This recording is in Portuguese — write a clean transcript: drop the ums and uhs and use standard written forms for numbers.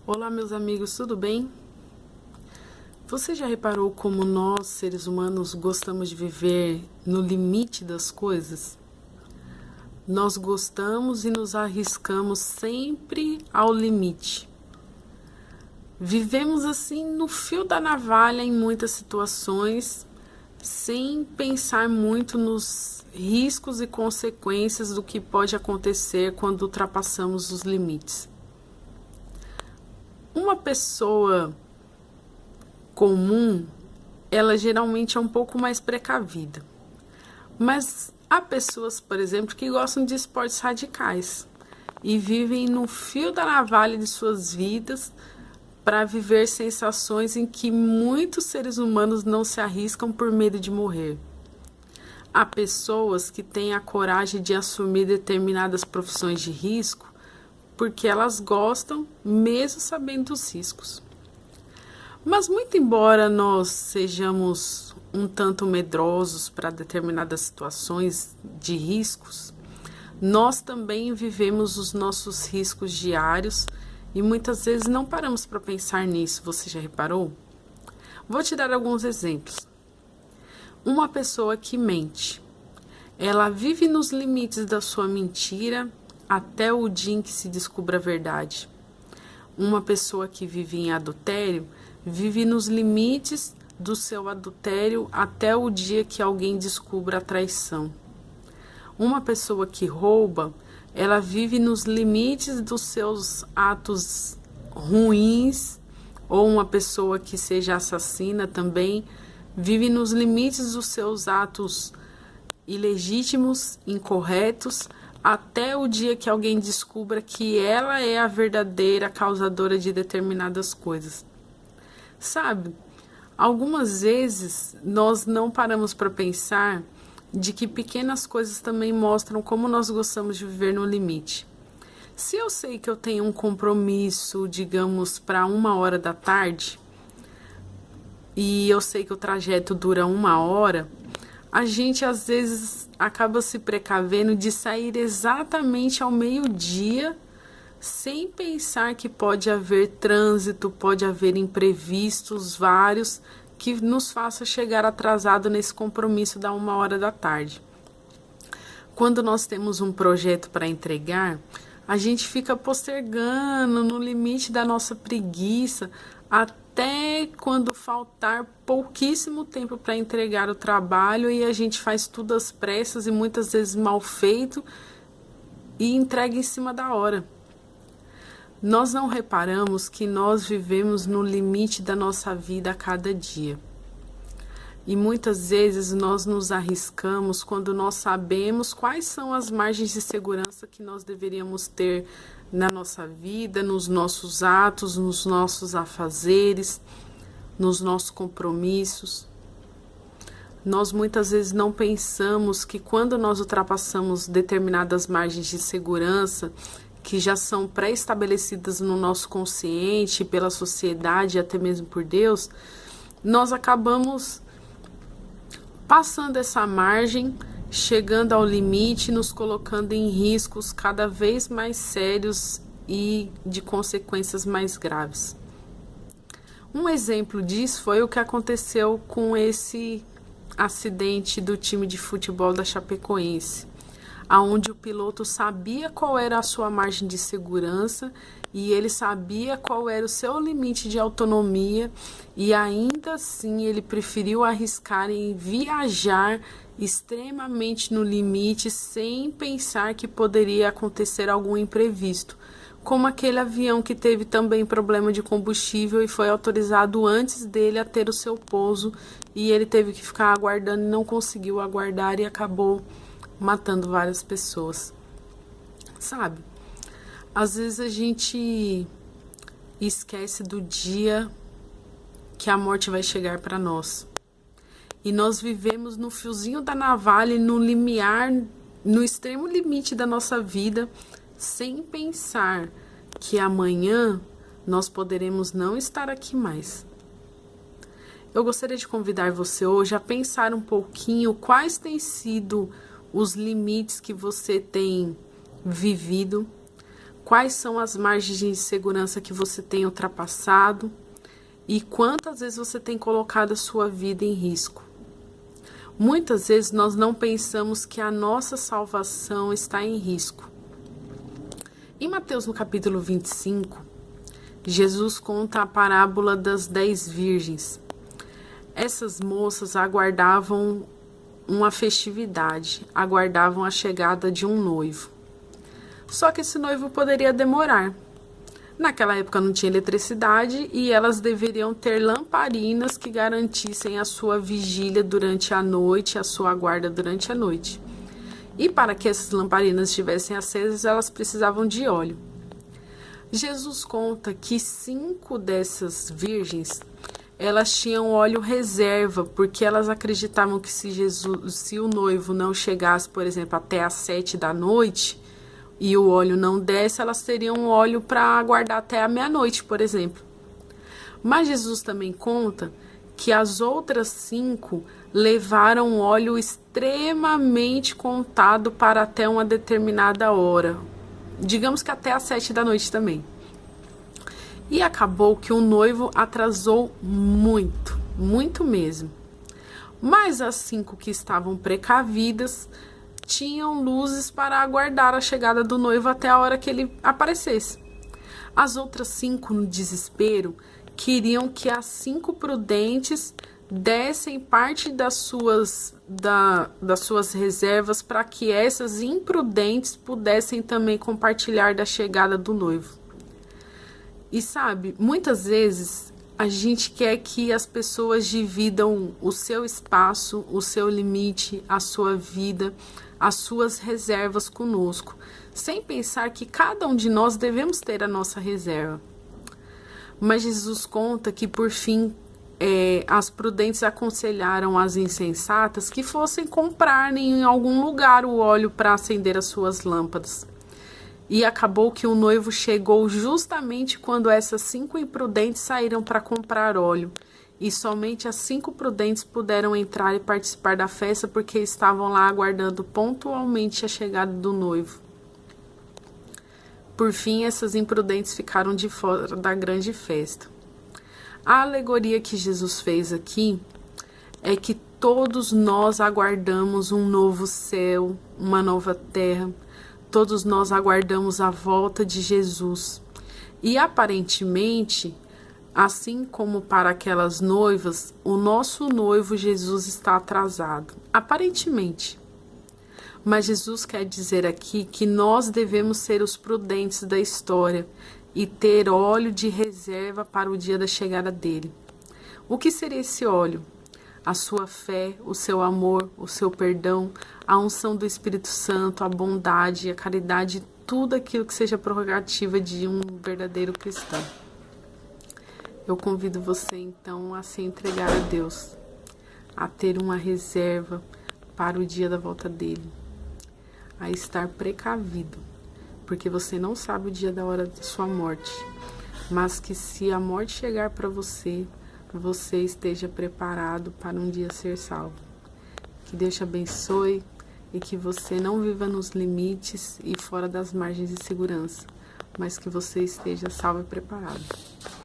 Olá, meus amigos, tudo bem? Você já reparou como nós, seres humanos, gostamos de viver no limite das coisas? Nós gostamos e nos arriscamos sempre ao limite. Vivemos assim no fio da navalha em muitas situações, sem pensar muito nos riscos e consequências do que pode acontecer quando ultrapassamos os limites. Uma pessoa comum, ela geralmente é um pouco mais precavida. Mas há pessoas, por exemplo, que gostam de esportes radicais e vivem no fio da navalha de suas vidas para viver sensações em que muitos seres humanos não se arriscam por medo de morrer. Há pessoas que têm a coragem de assumir determinadas profissões de risco porque elas gostam, mesmo sabendo dos riscos. Mas muito embora nós sejamos um tanto medrosos para determinadas situações de riscos, nós também vivemos os nossos riscos diários e muitas vezes não paramos para pensar nisso, você já reparou? Vou te dar alguns exemplos. Uma pessoa que mente, ela vive nos limites da sua mentira até o dia em que se descubra a verdade. Uma pessoa que vive em adultério vive nos limites do seu adultério até o dia que alguém descubra a traição. Uma pessoa que rouba, ela vive nos limites dos seus atos ruins, ou uma pessoa que seja assassina também vive nos limites dos seus atos ilegítimos, incorretos, até o dia que alguém descubra que ela é a verdadeira causadora de determinadas coisas. Sabe, algumas vezes nós não paramos para pensar de que pequenas coisas também mostram como nós gostamos de viver no limite. Se eu sei que eu tenho um compromisso, digamos, para 1 hora da tarde, e eu sei que o trajeto dura 1 hora, a gente às vezes acaba se precavendo de sair exatamente ao meio-dia, sem pensar que pode haver trânsito, pode haver imprevistos vários que nos faça chegar atrasado nesse compromisso da 1 hora da tarde. Quando nós temos um projeto para entregar, a gente fica postergando no limite da nossa preguiça até quando faltar pouquíssimo tempo para entregar o trabalho e a gente faz tudo às pressas e muitas vezes mal feito e entrega em cima da hora. Nós não reparamos que nós vivemos no limite da nossa vida a cada dia. E muitas vezes nós nos arriscamos quando nós sabemos quais são as margens de segurança que nós deveríamos ter na nossa vida, nos nossos atos, nos nossos afazeres, nos nossos compromissos. Nós muitas vezes não pensamos que quando nós ultrapassamos determinadas margens de segurança, que já são pré-estabelecidas no nosso consciente, pela sociedade e até mesmo por Deus, nós acabamos passando essa margem, chegando ao limite, nos colocando em riscos cada vez mais sérios e de consequências mais graves. Um exemplo disso foi o que aconteceu com esse acidente do time de futebol da Chapecoense, aonde o piloto sabia qual era a sua margem de segurança e ele sabia qual era o seu limite de autonomia e ainda assim ele preferiu arriscar em viajar extremamente no limite sem pensar que poderia acontecer algum imprevisto, como aquele avião que teve também problema de combustível e foi autorizado antes dele a ter o seu pouso e ele teve que ficar aguardando e não conseguiu aguardar e acabou matando várias pessoas. Sabe? Às vezes a gente esquece do dia que a morte vai chegar para nós. E nós vivemos no fiozinho da navalha e no limiar, no extremo limite da nossa vida, sem pensar que amanhã nós poderemos não estar aqui mais. Eu gostaria de convidar você hoje a pensar um pouquinho quais têm sido os limites que você tem vivido, Quais são as margens de insegurança que você tem ultrapassado e quantas vezes você tem colocado a sua vida em risco? Muitas vezes nós não pensamos que a nossa salvação está em risco. Em Mateus, no capítulo 25, Jesus conta a parábola das 10 virgens. Essas moças aguardavam uma festividade, aguardavam a chegada de um noivo. Só que esse noivo poderia demorar. Naquela época não tinha eletricidade e elas deveriam ter lamparinas que garantissem a sua vigília durante a noite, a sua guarda durante a noite. E para que essas lamparinas estivessem acesas, elas precisavam de óleo. Jesus conta que 5 dessas virgens, elas tinham óleo reserva, porque elas acreditavam que se o noivo não chegasse, por exemplo, até às 7 da noite, e o óleo não desce, elas teriam óleo para guardar até a meia-noite, por exemplo. Mas Jesus também conta que as outras 5 levaram óleo extremamente contado para até uma determinada hora. Digamos que até às 7 da noite também. E acabou que o noivo atrasou muito, muito mesmo. Mas as 5 que estavam precavidas tinham luzes para aguardar a chegada do noivo até a hora que ele aparecesse. As outras 5, no desespero, queriam que as 5 prudentes dessem parte das suas reservas para que essas imprudentes pudessem também compartilhar da chegada do noivo. E sabe, muitas vezes a gente quer que as pessoas dividam o seu espaço, o seu limite, a sua vida, as suas reservas conosco, sem pensar que cada um de nós devemos ter a nossa reserva. Mas Jesus conta que, por fim, as prudentes aconselharam as insensatas que fossem comprar em algum lugar o óleo para acender as suas lâmpadas. E acabou que o noivo chegou justamente quando essas 5 imprudentes saíram para comprar óleo. E somente as 5 prudentes puderam entrar e participar da festa porque estavam lá aguardando pontualmente a chegada do noivo. Por fim, essas imprudentes ficaram de fora da grande festa. A alegoria que Jesus fez aqui é que todos nós aguardamos um novo céu, uma nova terra. Todos nós aguardamos a volta de Jesus. E aparentemente, assim como para aquelas noivas, o nosso noivo Jesus está atrasado. Aparentemente. Mas Jesus quer dizer aqui que nós devemos ser os prudentes da história e ter óleo de reserva para o dia da chegada dele. O que seria esse óleo? A sua fé, o seu amor, o seu perdão, a unção do Espírito Santo, a bondade, a caridade, tudo aquilo que seja prerrogativa de um verdadeiro cristão. Eu convido você, então, a se entregar a Deus, a ter uma reserva para o dia da volta dele, a estar precavido, porque você não sabe o dia da hora da sua morte, mas que se a morte chegar para você, você esteja preparado para um dia ser salvo. Que Deus te abençoe e que você não viva nos limites e fora das margens de segurança, mas que você esteja salvo e preparado.